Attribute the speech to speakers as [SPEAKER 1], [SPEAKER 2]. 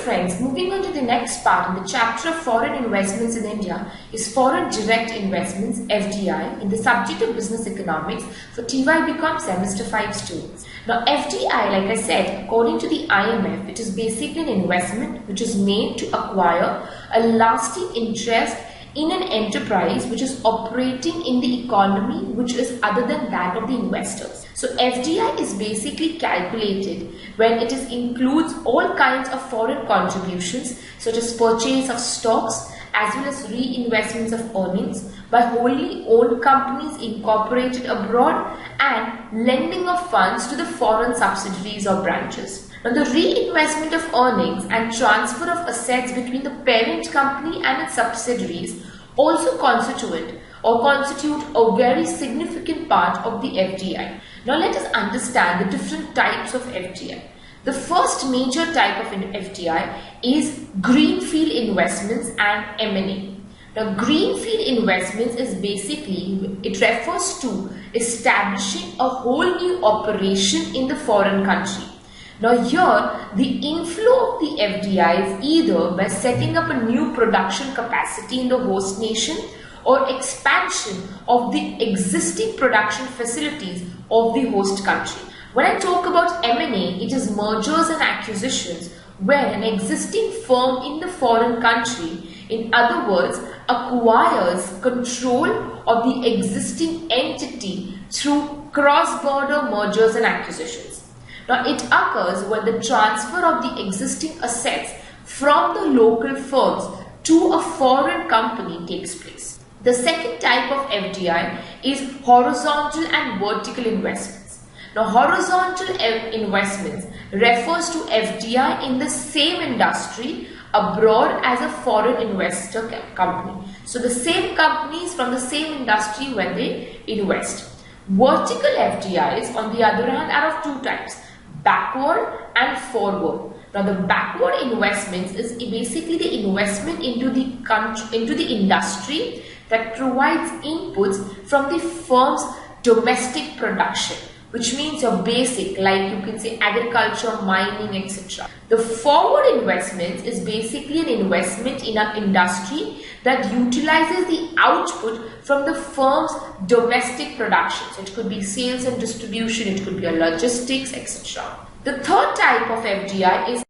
[SPEAKER 1] friends, moving on to the next part in the chapter of foreign investments in India is foreign direct investments (FDI) in the subject of business economics for TY Bcom semester 5 students. Now FDI, like I said, according to the IMF, it is basically an investment which is made to acquire a lasting interest in an enterprise which is operating in the economy which is other than that of the investors. So FDI is basically calculated when it includes all kinds of foreign contributions such as purchase of stocks as well as reinvestments of earnings by wholly owned companies incorporated abroad and lending of funds to the foreign subsidiaries or branches. Now, the reinvestment of earnings and transfer of assets between the parent company and its subsidiaries also constitute a very significant part of the FDI. Now, let us understand the different types of FDI. The first major type of FDI is greenfield investments and M&A. Now, greenfield investments is basically, it refers to establishing a whole new operation in the foreign country. Now here, the inflow of the FDI is either by setting up a new production capacity in the host nation or expansion of the existing production facilities of the host country. When I talk about M&A, it is mergers and acquisitions where an existing firm in the foreign country, in other words, acquires control of the existing entity through cross-border mergers and acquisitions. Now, it occurs when the transfer of the existing assets from the local firms to a foreign company takes place. The second type of FDI is horizontal and vertical investments. Now, horizontal investments refers to FDI in the same industry abroad as a foreign investor company. So, the same companies from the same industry when they invest. Vertical FDIs, on the other hand, are of two types: backward and forward. Now, the backward investments is basically the investment into the industry that provides inputs from the firm's domestic production, which means your basic, like you can say agriculture, mining, etc. The forward investments is basically an investment in an industry that utilizes the output from the firm's domestic production. So it could be sales and distribution, it could be a logistics, etc. The third type of FDI is